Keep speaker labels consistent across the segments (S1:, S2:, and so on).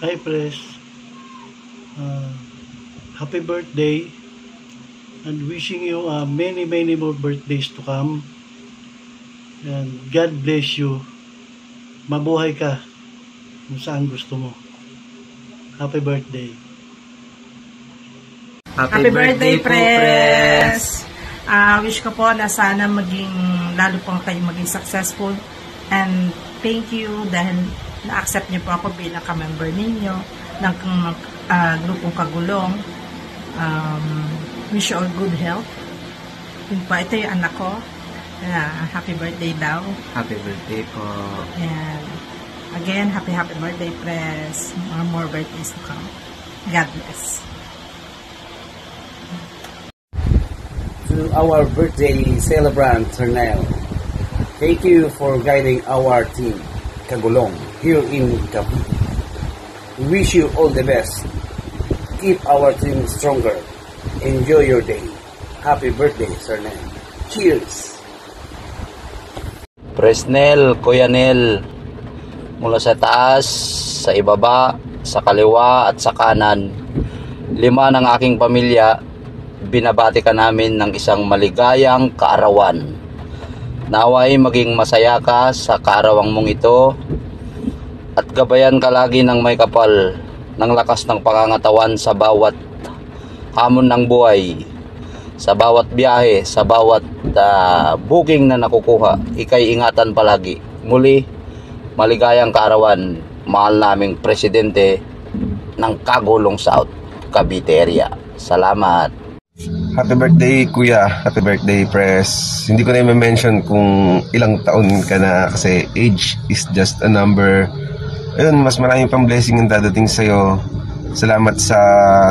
S1: Hi Pres, happy birthday and wishing you many more birthdays to come, and God bless you, mabuhay ka kung saan gusto mo. Happy birthday.
S2: Happy birthday, Pres! Wish ko po na sana lalo pang kayo maging successful, and thank you dahil na-accept niyo po ako bilang ka-member ninyo ng grupong Kagulong. Wish you all good health. Yun po, ito yung anak ko. Happy birthday daw.
S3: Happy birthday po.
S2: And again, happy birthday, Pres. Mga more birthdays to come. God bless.
S3: To our birthday celebrant, Ternel, thank you for guiding our team, Kagulong, here in Cavite. We wish you all the best. Keep our team stronger. Enjoy your day. Happy birthday, Ternel. Cheers!
S4: Presnel, Kuya Nel, mula sa taas, sa ibaba, sa kaliwa at sa kanan, 5 ng aking pamilya, binabati ka namin ng isang maligayang kaarawan. Naway maging masaya ka sa kaarawang mong ito at gabayan ka lagi ng may kapal ng lakas ng pangangatawan sa bawat hamon ng buhay, sa bawat biyahe, sa bawat booking na nakukuha. Ika'y ingatan palagi. Muli, maligayang kaarawan, mahal naming presidente ng Kagulong South, Cavite area. Salamat.
S5: Happy birthday, Kuya. Happy birthday, Pres. Hindi ko na i-mention kung ilang taon ka na kasi age is just a number. Ayun, mas maraming pang blessing ang dadating sa'yo. Salamat sa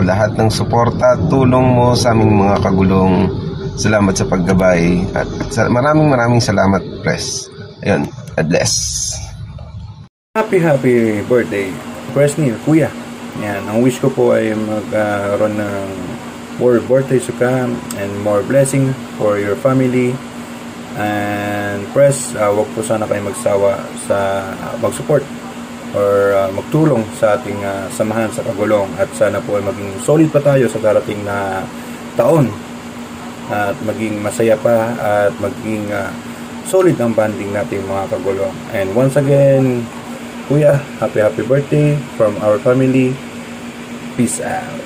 S5: lahat ng suporta at tulong mo sa aming mga Kagulong. Salamat sa paggabay. At maraming salamat, Pres. Ayun, God bless.
S6: Happy birthday, Presnel, Kuya. Yan, ang wish ko po ay magkaroon ng more birthdays to come and more blessing for your family. And Pres, wag po sana kayo magsawa sa mag-support or magtulong sa ating samahan sa Kagulong, at sana po ay maging solid pa tayo sa darating na taon at maging masaya pa at maging solid ang banding nating mga Kagulong. And once again, Kuya, happy birthday from our family. Peace out.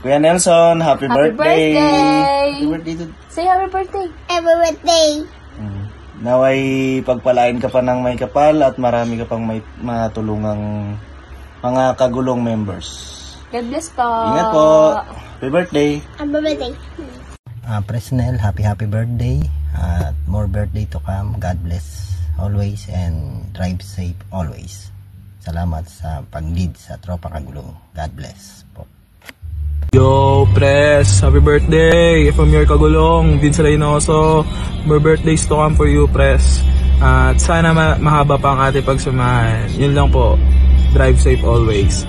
S7: Kuya Nelson, happy birthday! Happy birthday!
S8: Say happy birthday!
S9: Happy birthday!
S7: Naway pagpalain ka pa ng may kapal at marami ka pang may matulungang mga Kagulong members.
S8: God bless po!
S7: Ingat po! Happy birthday!
S9: Happy birthday!
S10: Presnel, happy birthday at more birthday to come. God bless always and drive safe always. Salamat sa pag-lead sa Tropa Kagulong. God bless po.
S11: Yo, Pres! Happy birthday from your Kagulong, Vince Reynoso. More birthdays to come for you, Pres. At sana mahaba pa ang ating pagsamahan. Yun lang po. Drive safe always.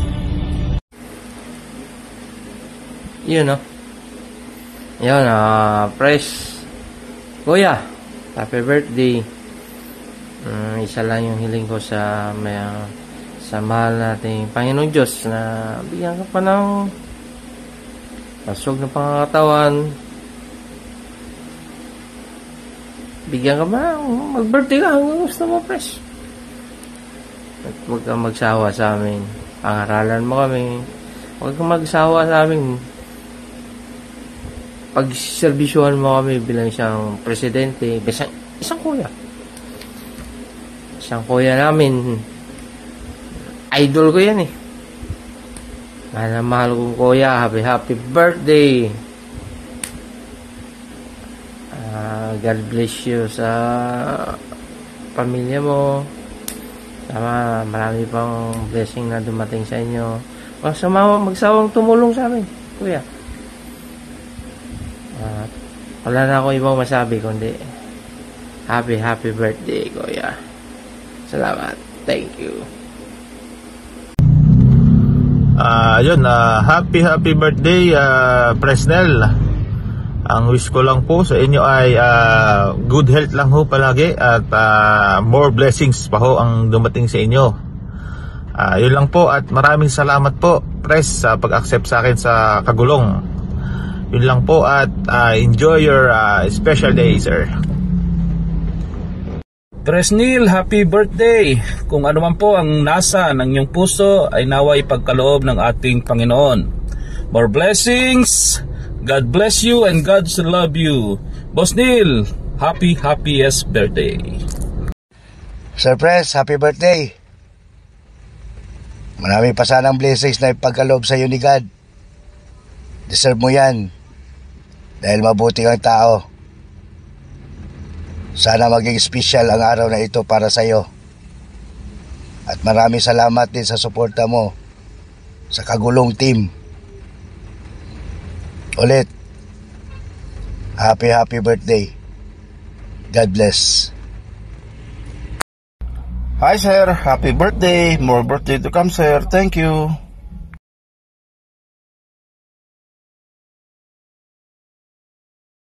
S12: Yun, no? Yun, Pres. Kuya, happy birthday. Isa lang yung hiling ko sa mahal nating Panginoong Diyos na bigyan ka pa ng pasog na pangangatawan. Bigyan ka ba? Mag-birthday ka hanggang gusto mo, Pres. At huwag kang magsawa sa amin. Pangaralan mo kami. Huwag kang magsawa sa amin. Pag-serbisyuhan mo kami bilang isang presidente, isang kuya. Isang kuya namin. Idol ko yan eh. Mahal kong kuya, happy birthday. God bless you sa pamilya mo. Sama, marami pang blessing na dumating sa inyo. Magsawang tumulong sa amin, kuya. Wala na ako ibang masabi kundi happy birthday, kuya. Salamat. Thank you.
S13: Happy birthday, Presnel. Ang wish ko lang po sa inyo ay good health lang ho palagi at more blessings pa ho ang dumating sa inyo. Yun lang po at maraming salamat po, Pres, sa pag-accept sa akin sa Kagulong. Yun lang po at enjoy your special day, sir.
S9: Pres Neil, happy birthday! Kung ano man po ang nasa ng iyong puso ay naway pagkaloob ng ating Panginoon. More blessings! God bless you and God love you. Boss Neil, happiest birthday!
S14: Sir Pres, happy birthday! Marami pa sanang blessings na ipagkaloob sa iyo ni God. Deserve mo yan dahil mabuti kang tao. Sana maging special ang araw na ito para sa iyo. At maraming salamat din sa suporta mo sa Kagulong team. Ulit, happy birthday. God bless.
S7: Hi sir, happy birthday. More birthday to come sir. Thank you.